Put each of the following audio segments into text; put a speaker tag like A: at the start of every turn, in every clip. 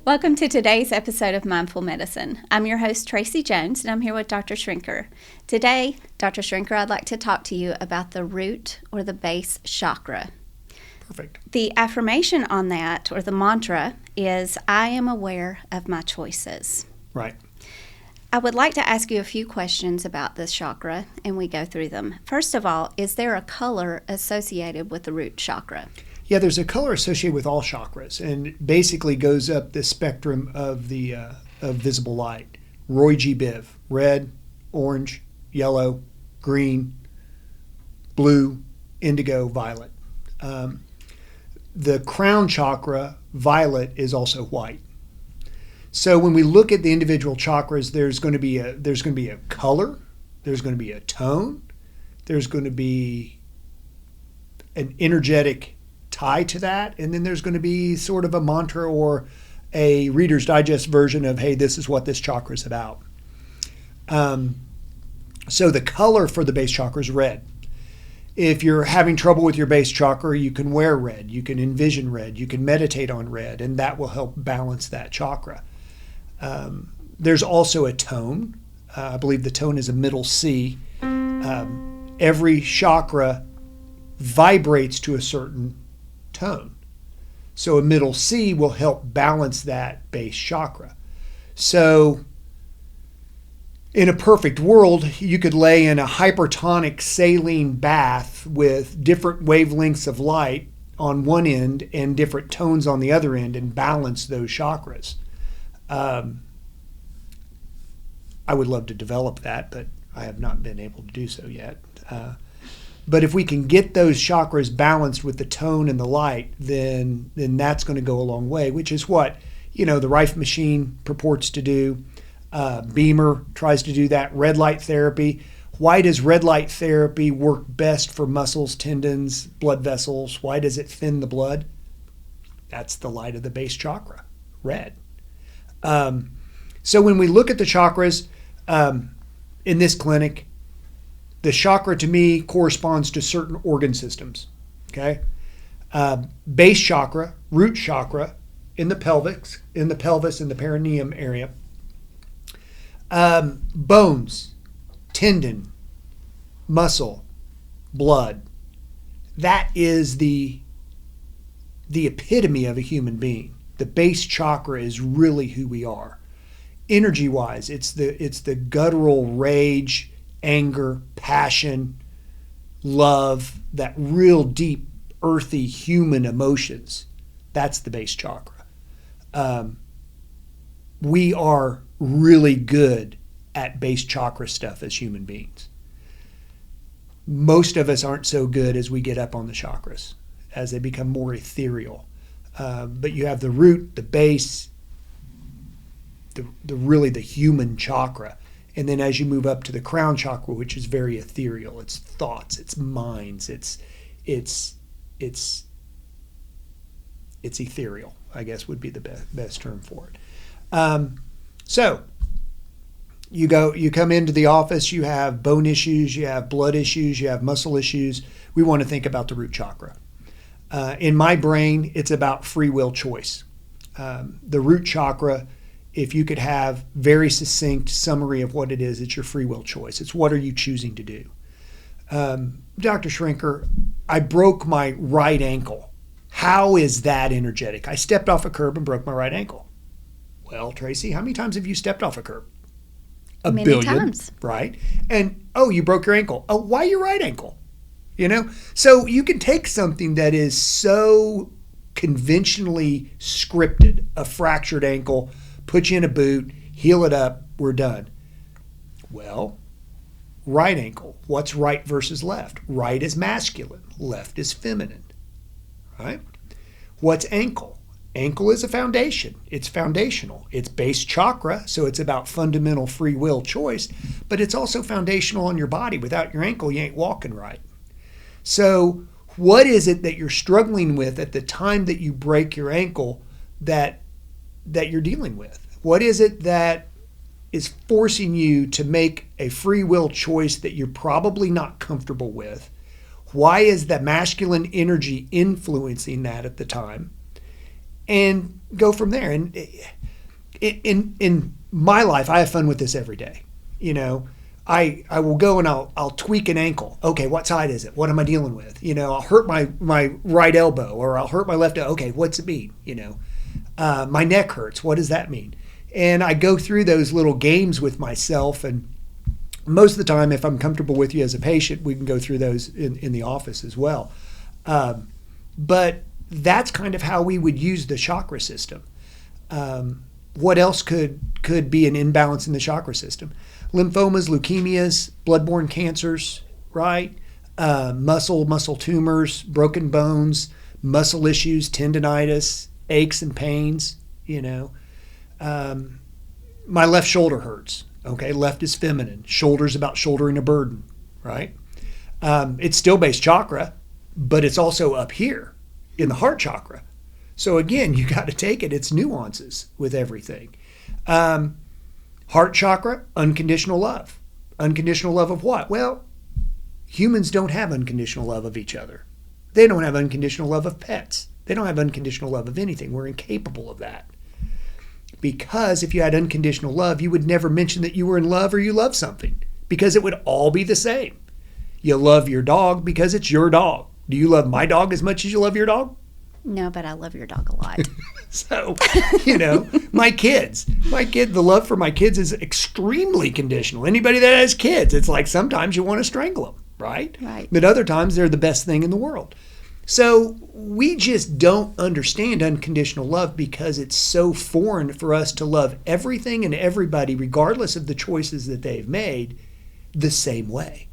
A: Welcome to today's episode of Mindful Medicine. I'm your host, Tracie Jones, and I'm here with Dr. Schrenker. Today, Dr. Schrenker, I'd like to talk to you about the root or the base chakra.
B: Perfect.
A: The affirmation on that, or the mantra, is, I am aware of my choices.
B: Right.
A: I would like to ask you a few questions about this chakra, and we go through them. First of all, is there a color associated with the root chakra?
B: Yeah, there's a color associated with all chakras, and basically goes up the spectrum of the of visible light. Roy G. Biv: red, orange, yellow, green, blue, indigo, violet. The crown chakra, violet, is also white. So when we look at the individual chakras, there's going to be a color, there's going to be a tone, there's going to be an energetic tie to that, and then there's going to be sort of a mantra or a Reader's Digest version of, hey, this is what this chakra is about. So the color for the base chakra is red. If you're having trouble with your base chakra, you can wear red, you can envision red, you can meditate on red, and that will help balance that chakra. There's also a tone. I believe the tone is a middle C. Every chakra vibrates to a certain tone. So a middle C will help balance that base chakra. So in a perfect world, you could lay in a hypertonic saline bath with different wavelengths of light on one end and different tones on the other end and balance those chakras. I would love to develop that, but I have not been able to do so yet. But if we can get those chakras balanced with the tone and the light, then that's going to go a long way, which is what, the Rife machine purports to do. Beamer tries to do that. Red light therapy. Why does red light therapy work best for muscles, tendons, blood vessels? Why does it thin the blood? That's the light of the base chakra, red. So when we look at the chakras in this clinic, the chakra to me corresponds to certain organ systems. Okay, base chakra, root chakra, in the pelvis, in the perineum area. Bones, tendon, muscle, blood. That is the epitome of a human being. The base chakra is really who we are. Energy-wise, it's the guttural rage, anger, passion, love, that real deep, earthy human emotions. That's the base chakra. We are really good at base chakra stuff as human beings. Most of us aren't so good as we get up on the chakras, as they become more ethereal. But you have the root, the base, the human chakra. And then as you move up to the crown chakra, which is very ethereal, it's thoughts, it's minds, it's ethereal, I guess would be the best term for it. So you come into the office, you have bone issues, you have blood issues, you have muscle issues. We want to think about the root chakra. In my brain, it's about free will choice. The root chakra, if you could have very succinct summary of what it is, it's your free will choice. It's what are you choosing to do? Dr. Schrenker, I broke my right ankle. How is that energetic? I stepped off a curb and broke my right ankle. Well, Tracie, how many times have you stepped off a curb?
A: Many
B: billion,
A: times.
B: Right? And, you broke your ankle. Oh, why your right ankle? So you can take something that is so conventionally scripted, a fractured ankle, put you in a boot, heal it up, we're done. Well, right ankle. What's right versus left? Right is masculine, left is feminine. Right? What's ankle? Ankle is a foundation. It's foundational. It's base chakra, so it's about fundamental free will choice, but it's also foundational on your body. Without your ankle, you ain't walking right. So what is it that you're struggling with at the time that you break your ankle that you're dealing with? What is it that is forcing you to make a free will choice that you're probably not comfortable with? Why is the masculine energy influencing that at the time? And go from there. And in my life, I have fun with this every day. You know, I will go and I'll tweak an ankle. Okay, what side is it? What am I dealing with? You know, I'll hurt my right elbow, or I'll hurt my left elbow. Okay, what's it mean? You know, my neck hurts. What does that mean? And I go through those little games with myself, and most of the time, if I'm comfortable with you as a patient, we can go through those in the office as well. But that's kind of how we would use the chakra system. What else could be an imbalance in the chakra system? Lymphomas, leukemias, bloodborne cancers, right? Muscle tumors, broken bones, muscle issues, tendinitis, aches and pains, you know. My left shoulder hurts. Okay, left is feminine. Shoulder's about shouldering a burden, right? It's still base chakra, but it's also up here in the heart chakra. So again, you got to take it's nuances with everything. Heart chakra, unconditional love. Unconditional love of what? Well, humans don't have unconditional love of each other. They don't have unconditional love of pets. They don't have unconditional love of anything. We're incapable of that. Because if you had unconditional love, you would never mention that you were in love or you love something, because it would all be the same. You love your dog because it's your dog. Do you love my dog as much as you love your dog?
A: No, but I love your dog a lot.
B: So, you know, my kids, the love for my kids is extremely conditional. Anybody that has kids, it's like sometimes you want to strangle them, right?
A: Right.
B: But other times they're the best thing in the world. So we just don't understand unconditional love because it's so foreign for us to love everything and everybody, regardless of the choices that they've made, the same way.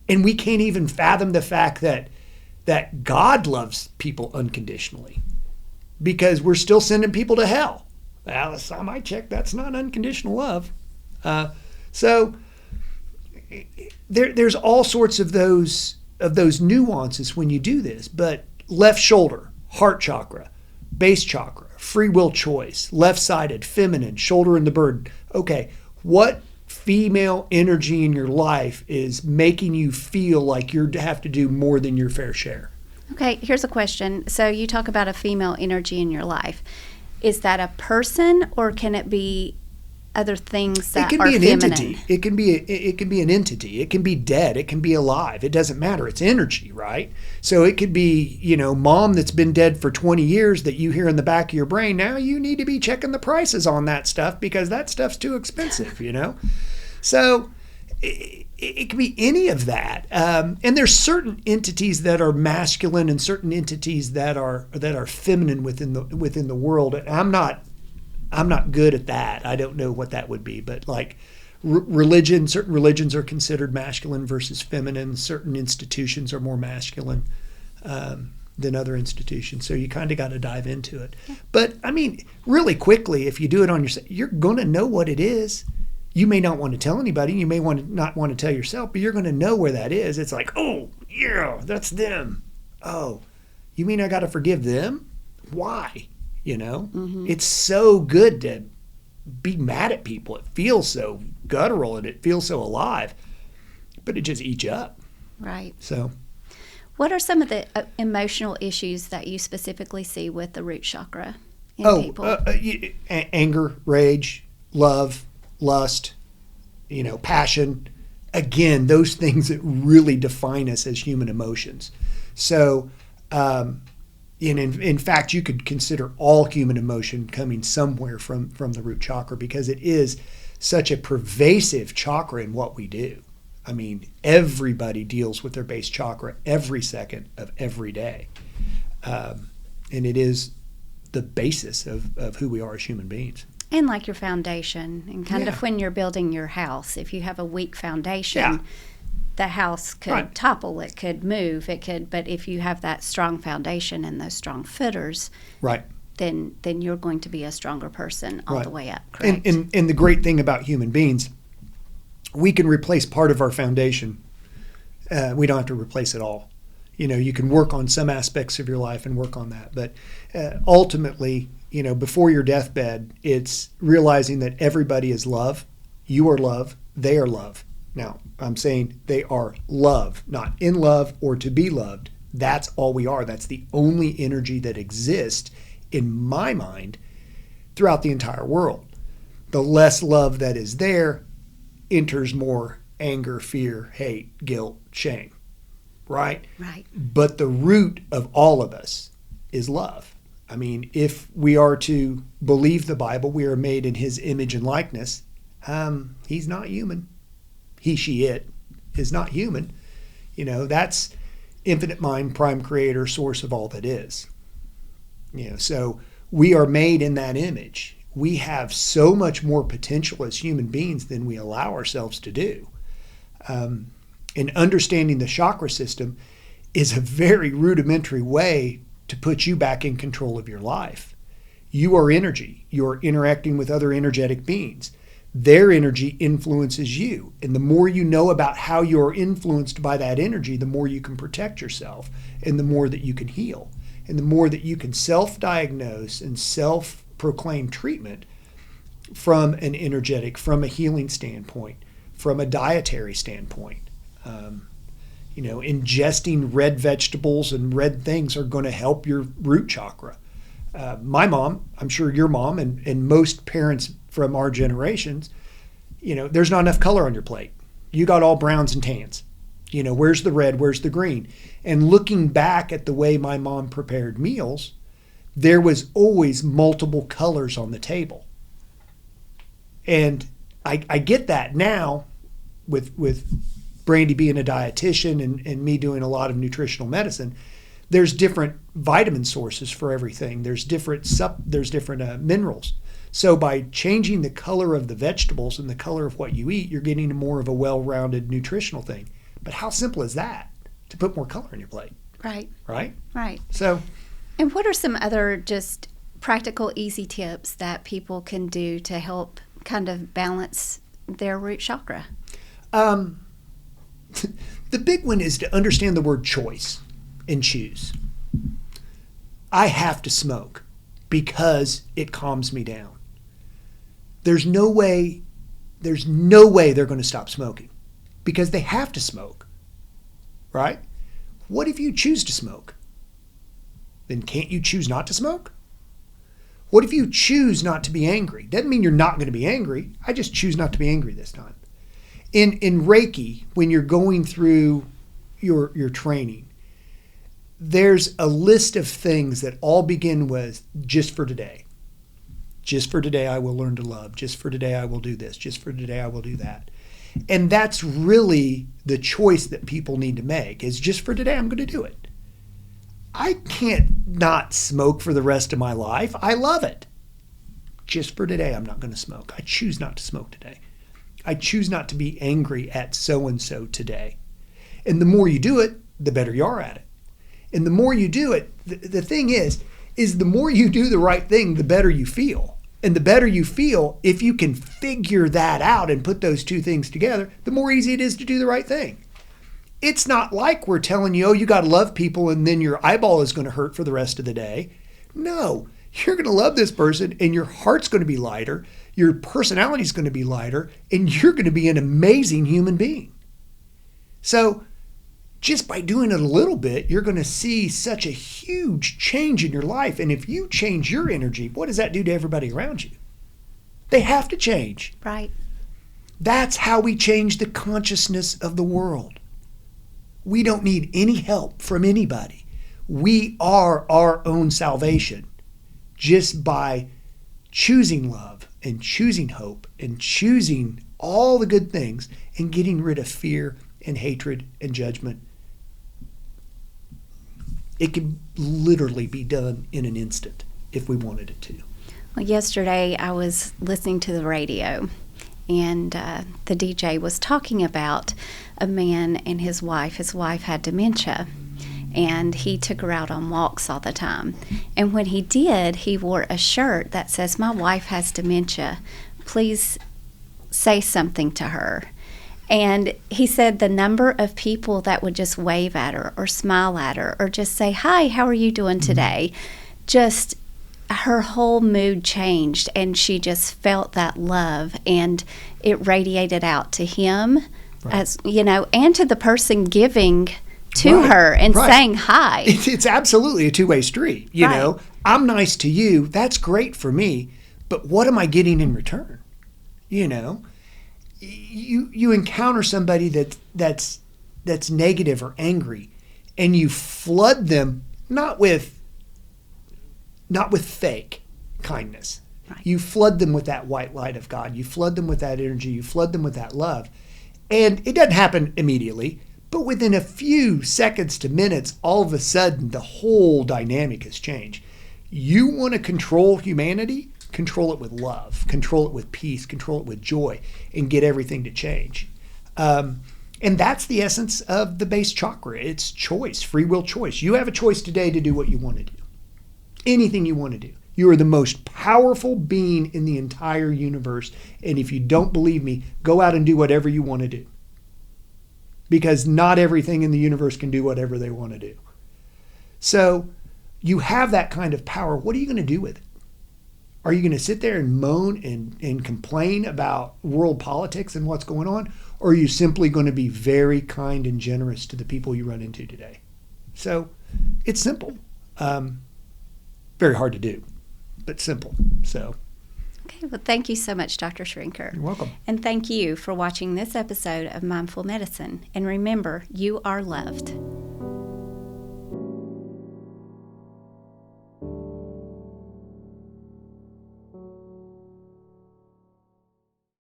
B: And we can't even fathom the fact that God loves people unconditionally, because we're still sending people to hell. Well, last time I checked, that's not unconditional love. So there's all sorts of those nuances when you do this. But left shoulder, heart chakra, base chakra, free will choice, left-sided, feminine, shoulder in the burden. Okay, what female energy in your life is making you feel like you have to do more than your fair share?
A: Okay, here's a question. So you talk about a female energy in your life. Is that a person, or can it be other things that are feminine?
B: Entity. It can be an entity. It can be dead. It can be alive. It doesn't matter. It's energy, right? So it could be, you know, mom that's been dead for 20 years that you hear in the back of your brain. Now you need to be checking the prices on that stuff because that stuff's too expensive, you know? So it can be any of that. And there's certain entities that are masculine and certain entities that are feminine within the world. I'm not good at that. I don't know what that would be, but like religion, certain religions are considered masculine versus feminine. Certain institutions are more masculine than other institutions. So you kind of got to dive into it. But I mean, really quickly, if you do it on yourself, you're going to know what it is. You may not want to tell anybody. You may not want to tell yourself, but you're going to know where that is. It's like, oh, yeah, that's them. Oh, you mean I got to forgive them? Why? You know, It's so good to be mad at people. It feels so guttural and it feels so alive, but it just eats you up.
A: Right.
B: So,
A: what are some of the emotional issues that you specifically see with the root chakra in people?
B: Anger, rage, love, lust, you know, passion. Again, those things that really define us as human emotions. So, in fact, you could consider all human emotion coming somewhere from the root chakra, because it is such a pervasive chakra in what we do. I mean, everybody deals with their base chakra every second of every day. And it is the basis of who we are as human beings.
A: And like your foundation, and kind of when you're building your house, if you have a weak foundation, the house could topple, it could move, but if you have that strong foundation and those strong footers, then you're going to be a stronger person all the way up, correct?
B: And the great thing about human beings, we can replace part of our foundation. We don't have to replace it all. You know, you can work on some aspects of your life and work on that. But ultimately, you know, before your deathbed, it's realizing that everybody is love. You are love. They are love. Now, I'm saying they are love, not in love or to be loved. That's all we are. That's the only energy that exists in my mind throughout the entire world. The less love that is there enters more anger, fear, hate, guilt, shame, right?
A: Right.
B: But the root of all of us is love. I mean, if we are to believe the Bible, we are made in his image and likeness. He's not human. He, she, it is not human. You know, that's infinite mind, prime creator, source of all that is. You know, so we are made in that image. We have so much more potential as human beings than we allow ourselves to do. And understanding the chakra system is a very rudimentary way to put you back in control of your life. You are energy. You're interacting with other energetic beings. Their energy influences you. And the more you know about how you're influenced by that energy, the more you can protect yourself and the more that you can heal. And the more that you can self-diagnose and self-proclaim treatment from an energetic, from a healing standpoint, from a dietary standpoint. You know, ingesting red vegetables and red things are going to help your root chakra. My mom, I'm sure your mom and most parents from our generations, you know, there's not enough color on your plate. You got all browns and tans. You know, where's the red? Where's the green? And looking back at the way my mom prepared meals, there was always multiple colors on the table. And I get that now with Brandy being a dietitian and me doing a lot of nutritional medicine. There's different vitamin sources for everything. There's different minerals. So by changing the color of the vegetables and the color of what you eat, you're getting more of a well-rounded nutritional thing. But how simple is that to put more color on your plate?
A: Right.
B: Right?
A: Right.
B: So.
A: And what are some other just practical, easy tips that people can do to help kind of balance their root chakra?
B: The big one is to understand the word choice and choose. I have to smoke because it calms me down. There's no way they're going to stop smoking because they have to smoke, right? What if you choose to smoke? Then can't you choose not to smoke? What if you choose not to be angry? Doesn't mean you're not going to be angry. I just choose not to be angry this time. In Reiki, when you're going through your training, there's a list of things that all begin with just for today. Just for today, I will learn to love. Just for today, I will do this. Just for today, I will do that. And that's really the choice that people need to make is just for today, I'm going to do it. I can't not smoke for the rest of my life. I love it. Just for today, I'm not going to smoke. I choose not to smoke today. I choose not to be angry at so-and-so today. And the more you do it, the better you are at it. And the more you do it, the thing is the more you do the right thing, the better you feel. And the better you feel, if you can figure that out and put those two things together, the more easy it is to do the right thing. It's not like we're telling you, oh, you got to love people and then your eyeball is going to hurt for the rest of the day. No, you're going to love this person and your heart's going to be lighter. Your personality is going to be lighter and you're going to be an amazing human being. So just by doing it a little bit, you're going to see such a huge change in your life. And if you change your energy, what does that do to everybody around you? They have to change.
A: Right.
B: That's how we change the consciousness of the world. We don't need any help from anybody. We are our own salvation just by choosing love and choosing hope and choosing all the good things and getting rid of fear and hatred and judgment. It can literally be done in an instant if we wanted it to.
A: Well, yesterday I was listening to the radio and the DJ was talking about a man and his wife. His wife had dementia and he took her out on walks all the time. And when he did, he wore a shirt that says, "My wife has dementia. Please say something to her." And he said the number of people that would just wave at her or smile at her or just say, "Hi, how are you doing today?" Just her whole mood changed and she just felt that love and it radiated out to him, right, as you know, and to the person giving to right, her and right, saying hi.
B: It's absolutely a two-way street. You right, know, I'm nice to you. That's great for me. but what am I getting in return? You know, you encounter somebody that's negative or angry, and you flood them not with fake kindness.
A: Right.
B: You flood them with that white light of God. You flood them with that energy. You flood them with that love. And it doesn't happen immediately, but within a few seconds to minutes, all of a sudden, the whole dynamic has changed. You want to control humanity? Control it with love. Control it with peace. Control it with joy, and get everything to change. And that's the essence of the base chakra. It's choice, free will choice. You have a choice today to do what you want to do. Anything you want to do. You are the most powerful being in the entire universe. And if you don't believe me, go out and do whatever you want to do. Because not everything in the universe can do whatever they want to do. So you have that kind of power. What are you going to do with it? Are you going to sit there and moan and complain about world politics and what's going on? Or are you simply going to be very kind and generous to the people you run into today? So it's simple. Very hard to do, but simple. So.
A: Okay, well, thank you so much, Dr. Schrenker.
B: You're welcome.
A: And thank you for watching this episode of Mindful Medicine. And remember, you are loved.